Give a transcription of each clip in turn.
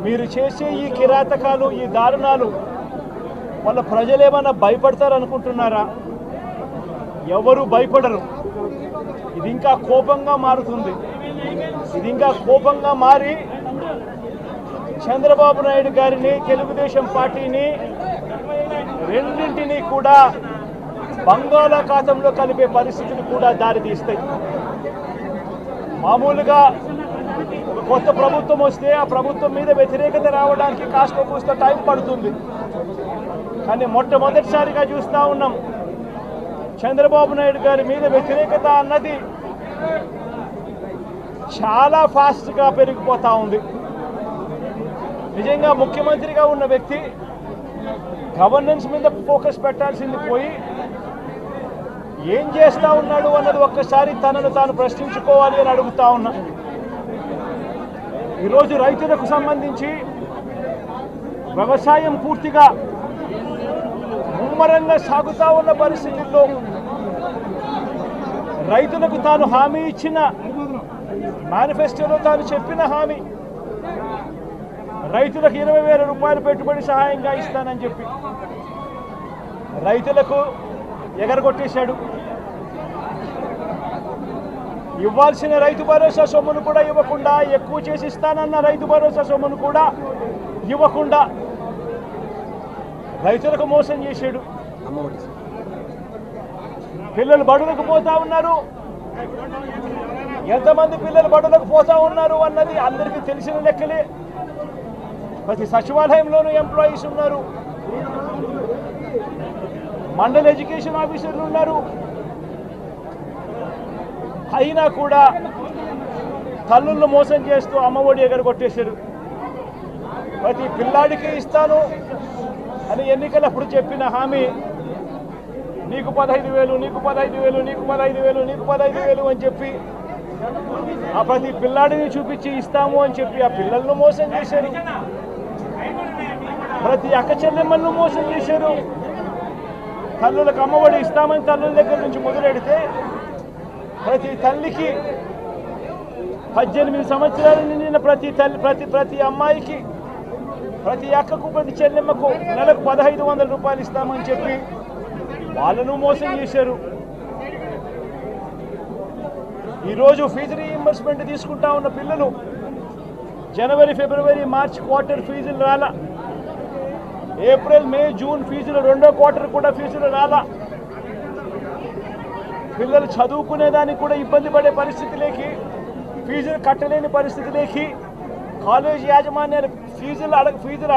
మీరు చేసే ఈ కిరాతకాలు, ఈ దారుణాలు వాళ్ళ ప్రజలు ఏమైనా భయపడతారు అనుకుంటున్నారా? ఎవరు భయపడరు. ఇది ఇంకా కోపంగా మారుతుంది. ఇది ఇంకా కోపంగా మారి చంద్రబాబు నాయుడు గారిని, తెలుగుదేశం పార్టీని రెండింటినీ కూడా బంగాళాఖాతంలో కలిపే పరిస్థితులు కూడా దారితీస్తాయి. మామూలుగా కొత్త ప్రభుత్వం వస్తే ఆ ప్రభుత్వం మీద వ్యతిరేకత రావడానికి కాస్త కూస్త టైం పడుతుంది. కానీ మొట్టమొదటిసారిగా చూస్తూ ఉన్నాం, చంద్రబాబు నాయుడు గారి మీద వ్యతిరేకత అన్నది చాలా ఫాస్ట్గా పెరిగిపోతూ ఉంది. నిజంగా ముఖ్యమంత్రిగా ఉన్న వ్యక్తి గవర్నెన్స్ మీద ఫోకస్ పెట్టాల్సింది పోయి ఏం చేస్తూ ఉన్నాడు అన్నది ఒక్కసారి తనను తాను ప్రశ్నించుకోవాలి అని అడుగుతా ఉన్నా. ఈరోజు రైతులకు సంబంధించి వ్యవసాయం పూర్తిగా ముమ్మరంగా సాగుతూ ఉన్న పరిస్థితుల్లో రైతులకు తాను హామీ ఇచ్చిన, మేనిఫెస్టోలో తాను చెప్పిన హామీ, రైతులకు 20,000 రూపాయలు పెట్టుబడి సహాయంగా ఇస్తానని చెప్పి రైతులకు ఎగరగొట్టేశాడు. ఇవ్వాల్సిన రైతు భరోసా సొమ్మును కూడా ఇవ్వకుండా, ఎక్కువ చేసి ఇస్తానన్న రైతు భరోసా సొమ్మును కూడా ఇవ్వకుండా రైతులకు మోసం చేశాడు. పిల్లలు బడులకు పోతా ఉన్నారు. ఎంతమంది పిల్లలు బడులకు పోతా ఉన్నారు అన్నది అందరికీ తెలిసిన లెక్కలే. ప్రతి సచివాలయంలోనూ ఎంప్లాయీస్ ఉన్నారు, మండల ఎడ్యుకేషన్ ఆఫీసర్లు ఉన్నారు. అయినా కూడా తల్లులను మోసం చేస్తూ అమ్మఒడి ఎగరగొట్టేశారు. ప్రతి పిల్లాడికి ఇస్తాను అని ఎన్నికలప్పుడు చెప్పిన హామీ, నీకు 15,000, నీకు 15,000, నీకు 15,000, నీకు 15,000 అని చెప్పి ఆ ప్రతి పిల్లాడిని చూపించి ఇస్తాము అని చెప్పి ఆ పిల్లలను మోసం చేశారు. ప్రతి అక్క చెల్లెమ్మలను మోసం చేశారు. తల్లులకు అమ్మఒడి ఇస్తామని తల్లుల దగ్గర నుంచి మొదలెడితే ప్రతి తల్లికి 18 సంవత్సరాలు నిండిన ప్రతి అమ్మాయికి, ప్రతి అక్కకు, ప్రతి చెల్లెమ్మకు నెలకు 1,500 రూపాయలు ఇస్తామని చెప్పి వాళ్ళను మోసం చేశారు. ఈరోజు ఫీజు రీయింబర్స్మెంట్ తీసుకుంటా ఉన్న పిల్లలు జనవరి, ఫిబ్రవరి, మార్చ్ క్వార్టర్ ఫీజులు రాలా. ఏప్రిల్, మే, జూన్ ఫీజులు, 2వ క్వార్టర్ కూడా ఫీజులు రాలా. పిల్లలు చదువుకునేదానికి కూడా ఇబ్బంది పడే పరిస్థితిలోకి, ఫీజులు కట్టలేని పరిస్థితిలోకి కాలేజీ యాజమాన్యాలు ఫీజులు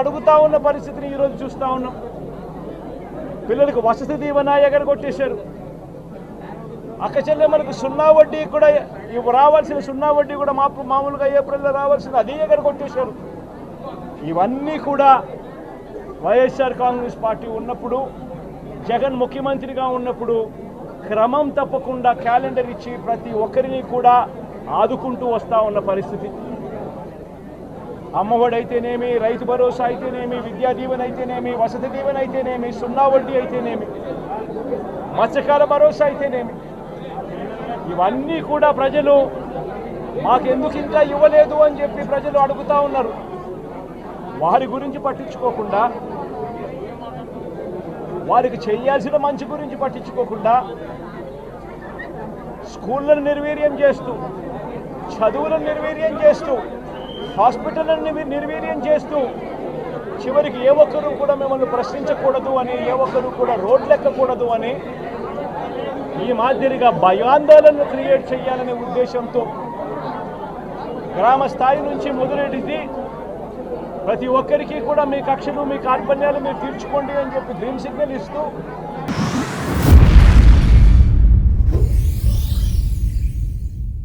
అడుగుతూ ఉన్న పరిస్థితిని ఈరోజు చూస్తూ ఉన్నాం. పిల్లలకు వసతి దీవెన ఎగరగొట్టేశారు. అక్క చెల్లెమ్మలకు 0 వడ్డీ కూడా రావాల్సిన 0 వడ్డీ కూడా మామూలుగా ఏప్రిల్లో రావాల్సిన అది ఎగరగొట్టేశారు. ఇవన్నీ కూడా వైఎస్ఆర్ కాంగ్రెస్ పార్టీ ఉన్నప్పుడు, జగన్ ముఖ్యమంత్రిగా ఉన్నప్పుడు క్రమం తప్పకుండా క్యాలెండర్ ఇచ్చి ప్రతి ఒక్కరిని కూడా ఆదుకుంటూ వస్తూ ఉన్న పరిస్థితి. అమ్మఒడి అయితేనేమి, రైతు భరోసా అయితేనేమి, విద్యా దీవెన అయితేనేమి, వసతి దీవెన అయితేనేమి, 0 వడ్డీ అయితేనేమి, మత్స్యకార భరోసా అయితేనేమి, ఇవన్నీ కూడా ప్రజలు మాకెందుకు ఇంకా ఇవ్వలేదు అని చెప్పి ప్రజలు అడుగుతూ ఉన్నారు. వారి గురించి పట్టించుకోకుండా, వారికి చేయాల్సిన మంచి గురించి పట్టించుకోకుండా, స్కూళ్ళను నిర్వీర్యం చేస్తూ, చదువులను నిర్వీర్యం చేస్తూ, హాస్పిటల్ని నిర్వీర్యం చేస్తూ, చివరికి ఏ ఒక్కరూ కూడా మిమ్మల్ని ప్రశ్నించకూడదు అని, ఏ ఒక్కరూ కూడా రోడ్లెక్కకూడదు అని ఈ మాదిరిగా భయాందోళనను క్రియేట్ చేయాలనే ఉద్దేశంతో గ్రామ స్థాయి నుంచి మొదలెడితే ప్రతి ఒక్కరికి కూడా మీ కక్షలు, మీ కార్పణ్యాలు మీరు తీర్చుకోండి అని చెప్పి గ్రీన్ సిగ్నల్ ఇస్తూ